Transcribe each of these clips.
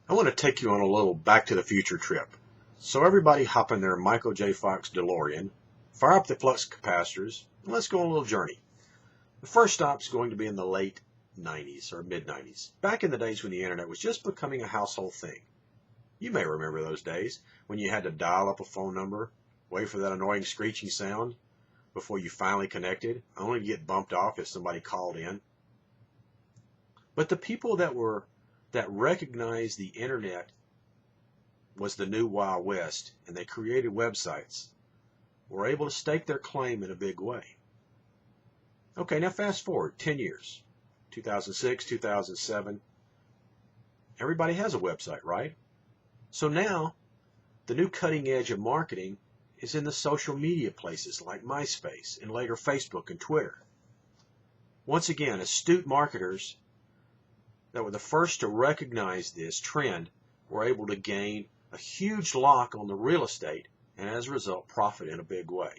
I want to take you on a little Back to the Future trip. So everybody hop in their Michael J. Fox DeLorean, fire up the flux capacitors, and let's go on a little journey. The first stop is going to be in the late 90s or mid 90s, back in the days when the internet was just becoming a household thing. You may remember those days when you had to dial up a phone number, wait for that annoying screeching sound before you finally connected, only to get bumped off if somebody called in. But the people that recognized the internet was the new Wild West, and they created websites, were able to stake their claim in a big way. Okay, now fast forward 10 years, 2006, 2007. Everybody has a website, right? So now, the new cutting edge of marketing is in the social media places like MySpace and later Facebook and Twitter. Once again, astute marketers that were the first to recognize this trend were able to gain a huge lock on the real estate and as a result profit in a big way.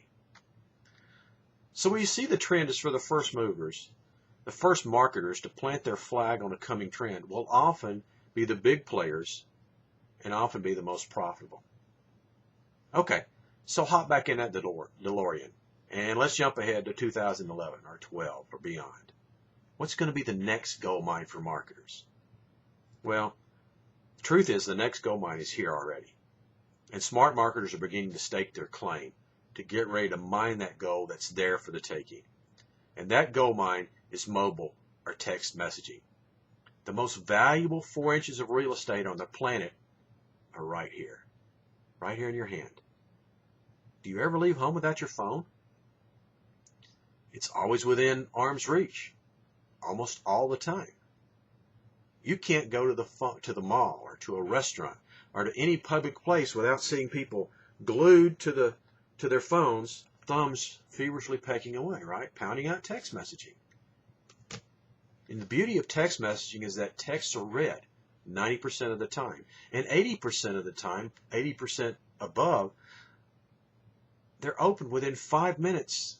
So we see the trend is for the first movers, the first marketers to plant their flag on a coming trend will often be the big players and often be the most profitable. Okay, so hop back in that DeLorean and let's jump ahead to 2011 or 12 or beyond. What's going to be the next gold mine for marketers? Well, the truth is the next gold mine is here already. And smart marketers are beginning to stake their claim to get ready to mine that gold that's there for the taking. And that gold mine is mobile or text messaging. The most valuable 4 inches of real estate on the planet are right here in your hand. Do you ever leave home without your phone? It's always within arm's reach. Almost all the time. You can't go to the mall or to a restaurant or to any public place without seeing people glued to their phones, thumbs feverishly pecking away, right? Pounding out text messaging. And the beauty of text messaging is that texts are read 90% of the time. And 80% of the time, 80% above, they're opened within 5 minutes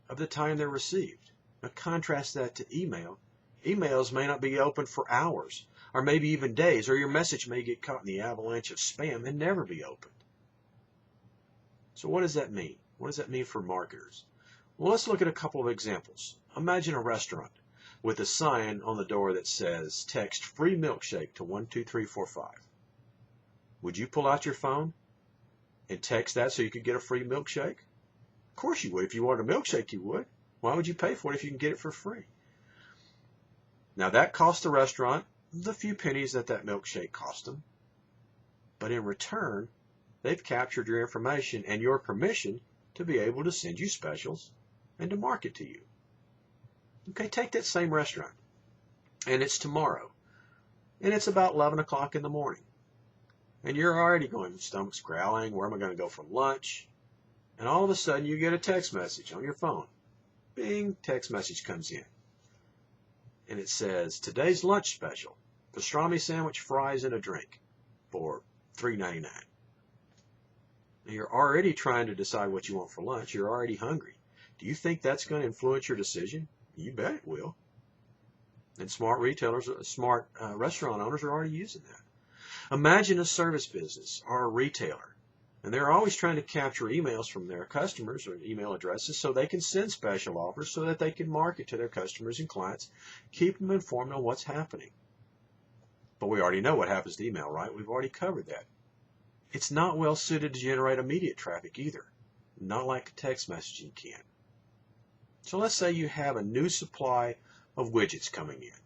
of the time they're received. Now contrast that to email. Emails may not be open for hours, or maybe even days, or your message may get caught in the avalanche of spam and never be opened. So what does that mean? What does that mean for marketers? Well, let's look at a couple of examples. Imagine a restaurant with a sign on the door that says, text free milkshake to 12345. Would you pull out your phone and text that so you could get a free milkshake? Of course you would. If you wanted a milkshake, you would. Why would you pay for it if you can get it for free? Now that cost the restaurant the few pennies that milkshake cost them. But in return, they've captured your information and your permission to be able to send you specials and to market to you. Okay, take that same restaurant. And it's tomorrow. And it's about 11 o'clock in the morning. And you're already going, stomach's growling, where am I going to go for lunch? And all of a sudden you get a text message on your phone. Bing, text message comes in. And it says, today's lunch special, pastrami sandwich, fries, and a drink for $3.99. Now you're already trying to decide what you want for lunch. You're already hungry. Do you think that's going to influence your decision? You bet it will. And smart retailers, smart restaurant owners are already using that. Imagine a service business or a retailer. And they're always trying to capture emails from their customers or email addresses so they can send special offers so that they can market to their customers and clients, keep them informed on what's happening. But we already know what happens to email, right? We've already covered that. It's not well suited to generate immediate traffic either, not like text messaging can. So let's say you have a new supply of widgets coming in,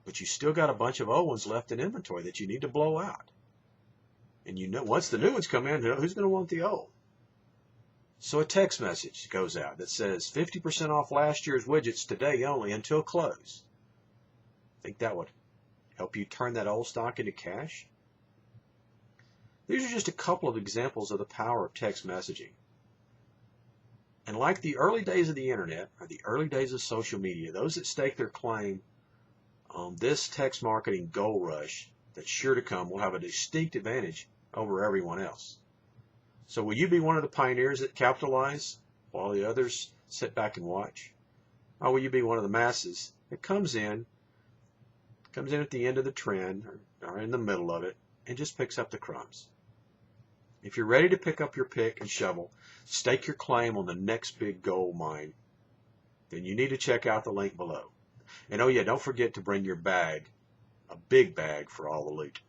but you still got a bunch of old ones left in inventory that you need to blow out. And you know, once the new ones come in, who's going to want the old? So a text message goes out that says 50% off last year's widgets today only until close. Think that would help you turn that old stock into cash? These are just a couple of examples of the power of text messaging. And like the early days of the internet, or the early days of social media, those that stake their claim on this text marketing gold rush that's sure to come will have a distinct advantage over everyone else. So will you be one of the pioneers that capitalize while the others sit back and watch? Or will you be one of the masses that comes comes in at the end of the trend or in the middle of it and just picks up the crumbs. If you're ready to pick up your pick and shovel, stake your claim on the next big gold mine, then you need to check out the link below. And oh yeah, don't forget to bring your bag, a big bag for all the loot.